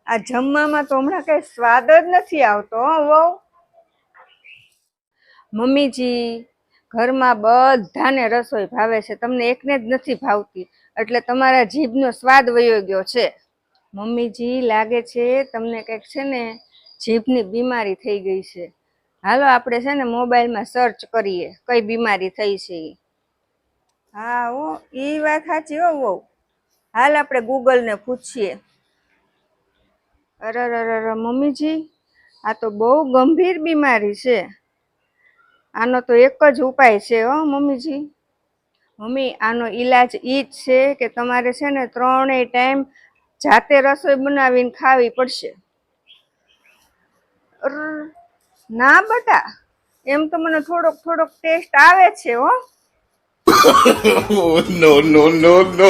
આ જમવામાં તો હમણાં કઈ સ્વાદ જ નથી આવતો હો વહુ. મમ્મીજી, ઘરમાં બધાને રસોઈ ભાવે છે, તમને એકને જ નથી ભાવતી, એટલે તમારા જીભનો સ્વાદ વયો ગયો છે. મમ્મીજી, લાગે છે તમને કંઈક છે ને જીભની બીમારી થઈ ગઈ છે. હાલો આપણે છે ને મોબાઈલમાં સર્ચ કરીએ કઈ બીમારી થઈ છે ઈ. હા હો, ઈ વાત સાચી હો વહુ. હાલ આપણે ગૂગલને પૂછીએ. અરે મમ્મીજી, આ તો બહુ ગંભીર બીમારી છે. આનો તો એક જ ઉપાય છે હો મમ્મીજી. મમ્મી, આનો ઈલાજ ઈ જ છે કે તમારે છે ને 3 ટાઈમ જાતે રસોઈ બનાવીને ખાવી પડશે. ના બટા, એમ તો મને થોડોક થોડોક ટેસ્ટ આવે છે હો. No, no, no, no.